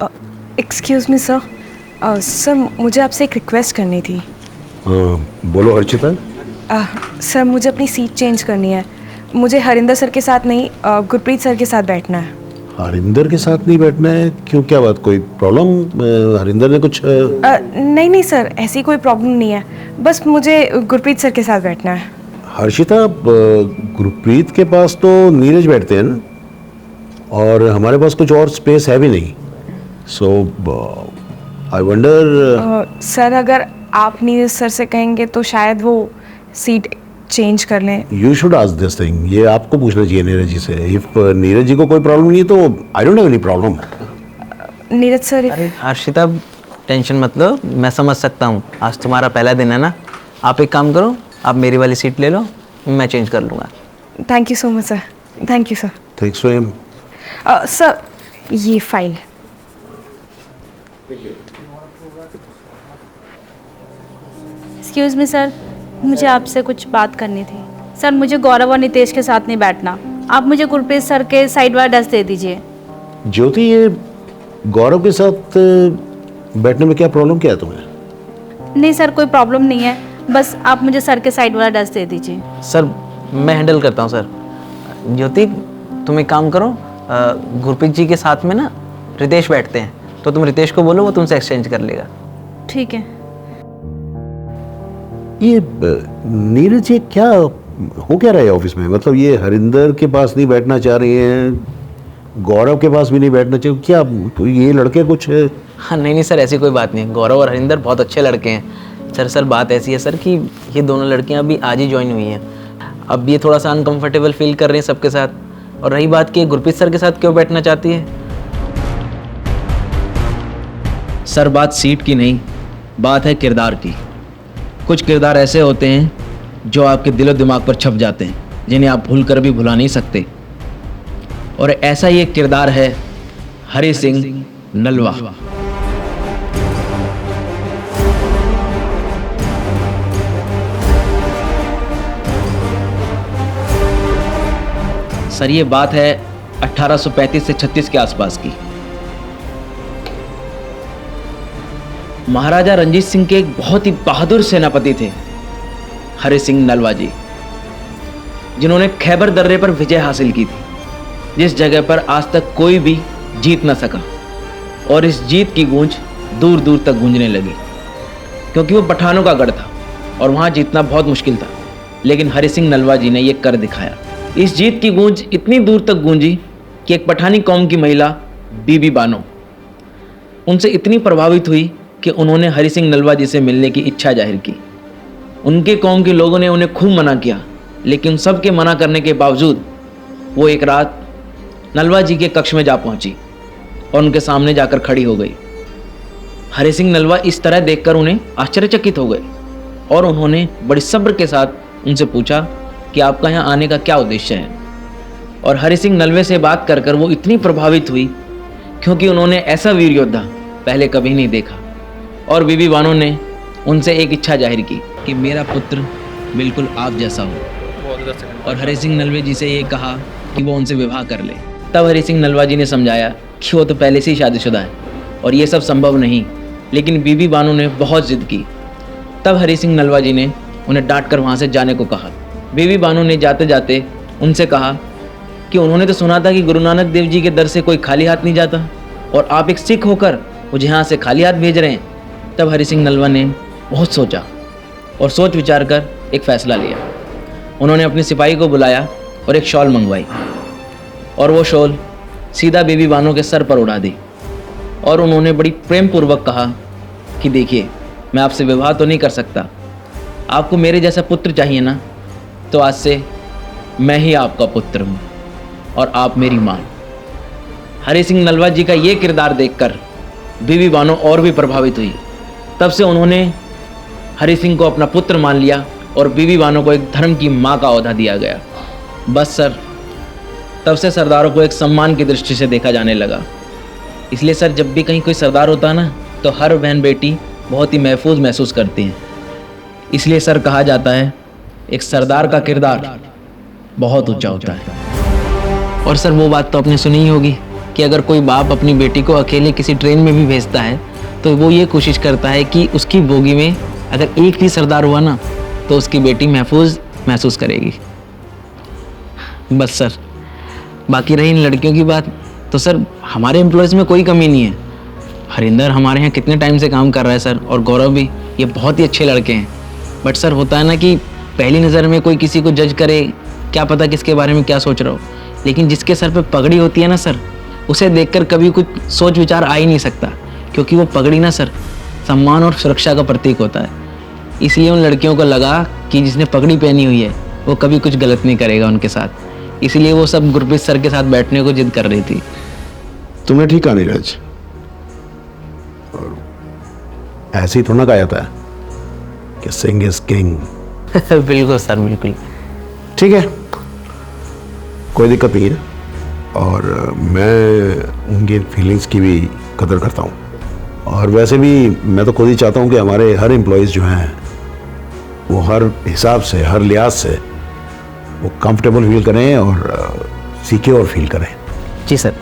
Excuse me sir, sir मुझे आपसे एक रिक्वेस्ट करनी थी। बोलो हर्षिता। सर मुझे अपनी सीट चेंज करनी है। मुझे हरिंदर सर के साथ नहीं, गुरप्रीत सर के साथ बैठना है। हरिंदर के साथ नहीं बैठना है? क्यों, क्या बात, कोई प्रॉब्लम? हरिंदर ने कुछ नहीं नहीं सर, ऐसी कोई प्रॉब्लम नहीं है, बस मुझे गुरप्रीत सर के साथ बैठना है। हर्षिता, गुरप्रीत के पास तो नीरज बैठते हैं ना, और हमारे पास कुछ और स्पेस है भी नहीं। सो आई वंडर। सर अगर आप नीरज सर से कहेंगे तो शायद वो सीट चेंज कर लें। You should ask this thing, ये आपको पूछना चाहिए नीरज जी से। इफ नीरज जी को कोई प्रॉब्लम नहीं है तो I don't have any problem. Neeraj sir. अरे हर्षिता, टेंशन मत लो, मैं समझ सकता हूँ, आज तुम्हारा पहला दिन है ना। आप एक काम करो, आप मेरी वाली सीट ले लो, मैं चेंज कर लूँगा। Thank you so much sir. Thank you sir. Thanks for him. Sir ये फाइल। एक्सक्यूज़ मी सर, मुझे आपसे कुछ बात करनी थी। सर मुझे गौरव और नितेश के साथ नहीं बैठना, आप मुझे गुरप्रीत सर के साइड वाला डेस्क दे दीजिए। ज्योति, ये गौरव के साथ बैठने में क्या प्रॉब्लम, क्या है तुम्हें? नहीं सर, कोई प्रॉब्लम नहीं है, बस आप मुझे सर के साइड वाला डेस्क दे दीजिए। सर मैं हैंडल करता हूँ सर। ज्योति, तुम एक काम करो, गुरप्रीत जी के साथ में ना रितेश बैठते हैं, तो तुम रितेश को बोलो, वो तुमसे एक्सचेंज कर लेगा। ठीक है। ये नीरज, ये क्या हो क्या रहा है ऑफिस में? मतलब ये हरिंदर के पास नहीं बैठना चाह रही हैं, गौरव के पास भी नहीं बैठना चाहिए, क्या तो ये लड़के कुछ है? हाँ नहीं सर, ऐसी कोई बात नहीं। गौरव और हरिंदर बहुत अच्छे लड़के हैं सर। बात ऐसी है सर कि ये दोनों लड़कियां अभी आज ही ज्वाइन हुई हैं। अब ये थोड़ा सा अनकंफर्टेबल फील कर रही हैं सबके साथ। और रही बात कि गुरप्रीत सर के साथ क्यों बैठना चाहती है सर, बात सीट की नहीं, बात है किरदार की। कुछ किरदार ऐसे होते हैं जो आपके दिलो दिमाग पर छप जाते हैं, जिन्हें आप भूल कर भी भुला नहीं सकते। और ऐसा ही एक किरदार है हरि सिंह नलवा। सर ये बात है 1835 से 36 के आसपास की। महाराजा रंजीत सिंह के एक बहुत ही बहादुर सेनापति थे हरि सिंह नलवा जी, जिन्होंने खैबर दर्रे पर विजय हासिल की थी, जिस जगह पर आज तक कोई भी जीत न सका। और इस जीत की गूंज दूर दूर तक गूंजने लगी, क्योंकि वो पठानों का गढ़ था और वहां जीतना बहुत मुश्किल था। लेकिन हरि सिंह नलवा जी ने यह कर दिखाया। इस जीत की गूंज इतनी दूर तक गूंजी कि एक पठानी कौम की महिला बीबी बानो उनसे इतनी प्रभावित हुई कि उन्होंने हरि सिंह नलवा जी से मिलने की इच्छा जाहिर की। उनके कौम के लोगों ने उन्हें खूब मना किया, लेकिन सब के मना करने के बावजूद वो एक रात नलवा जी के कक्ष में जा पहुंची और उनके सामने जाकर खड़ी हो गई। हरि सिंह नलवा इस तरह देखकर उन्हें आश्चर्यचकित हो गए और उन्होंने बड़ी सब्र के साथ उनसे पूछा कि आपका यहाँ आने का क्या उद्देश्य है। और हरि सिंह नलवे से बात कर कर वो इतनी प्रभावित हुई, क्योंकि उन्होंने ऐसा वीर योद्धा पहले कभी नहीं देखा। और बीबी बानो ने उनसे एक इच्छा जाहिर की कि मेरा पुत्र बिल्कुल आप जैसा हो, और हरि सिंह नलवे जी से ये कहा कि वो उनसे विवाह कर ले। तब हरि सिंह नलवा जी ने समझाया कि वो तो पहले से ही शादीशुदा है और ये सब संभव नहीं। लेकिन बीबी बानो ने बहुत जिद की। तब हरि सिंह नलवा जी ने उन्हें डांट कर वहाँ से जाने को कहा। बीबी बानो ने जाते जाते उनसे कहा कि उन्होंने तो सुना था कि गुरु नानक देव जी के दर से कोई खाली हाथ नहीं जाता, और आप एक सिख होकर मुझे यहाँ से खाली हाथ भेज रहे हैं। तब हरि सिंह नलवा ने बहुत सोचा और सोच विचार कर एक फ़ैसला लिया। उन्होंने अपने सिपाही को बुलाया और एक शॉल मंगवाई, और वो शॉल सीधा बीबी बानो के सर पर उड़ा दी। और उन्होंने बड़ी प्रेम पूर्वक कहा कि देखिए, मैं आपसे विवाह तो नहीं कर सकता, आपको मेरे जैसा पुत्र चाहिए ना, तो आज से मैं ही आपका पुत्र हूँ और आप मेरी माँ। हरि सिंह नलवा जी का ये किरदार देखकर बीबी बानो और भी प्रभावित हुई। तब से उन्होंने हरि सिंह को अपना पुत्र मान लिया और बीबी बानो को एक धर्म की माँ का ओहदा दिया गया। बस सर, तब से सरदारों को एक सम्मान की दृष्टि से देखा जाने लगा। इसलिए सर, जब भी कहीं कोई सरदार होता है ना, तो हर बहन बेटी बहुत ही महफूज महसूस करती हैं। इसलिए सर कहा जाता है, एक सरदार का किरदार बहुत ऊंचा होता है। और सर वो बात तो आपने सुनी ही होगी कि अगर कोई बाप अपनी बेटी को अकेले किसी ट्रेन में भी भेजता है तो वो ये कोशिश करता है कि उसकी बोगी में अगर एक भी सरदार हुआ ना तो उसकी बेटी महफूज महसूस करेगी। बस सर, बाकी रही इन लड़कियों की बात, तो सर हमारे एम्प्लॉयज़ में कोई कमी नहीं है। हरिंदर हमारे यहाँ कितने टाइम से काम कर रहा है सर, और गौरव भी, ये बहुत ही अच्छे लड़के हैं। बट सर होता है ना कि पहली नज़र में कोई किसी को जज करे, क्या पता किसके बारे में क्या सोच रहा हो, लेकिन जिसके सर पे पगड़ी होती है ना सर, उसे देखकर कभी कुछ सोच विचार आ ही नहीं सकता, क्योंकि वो पगड़ी ना सर सम्मान और सुरक्षा का प्रतीक होता है। इसलिए उन लड़कियों को लगा कि जिसने पगड़ी पहनी हुई है वो कभी कुछ गलत नहीं करेगा उनके साथ, इसलिए वो सब गुरप्रीत सर के साथ बैठने को जिद कर रही थी। तुमने ठीक कहा नीरज, और ऐसे ही थोड़ा ना कहा जाता है कि सिंग इज किंग। बिल्कुल सर, बिल्कुल। ठीक है, कोई दिक्कत नहीं है, और मैं उनकी फीलिंग्स की भी कदर करता हूँ। और वैसे भी मैं तो खुद ही चाहता हूँ कि हमारे हर एम्प्लॉयज़ जो हैं वो हर हिसाब से, हर लिहाज से वो कंफर्टेबल फील करें और सिक्योर फील करें। जी सर।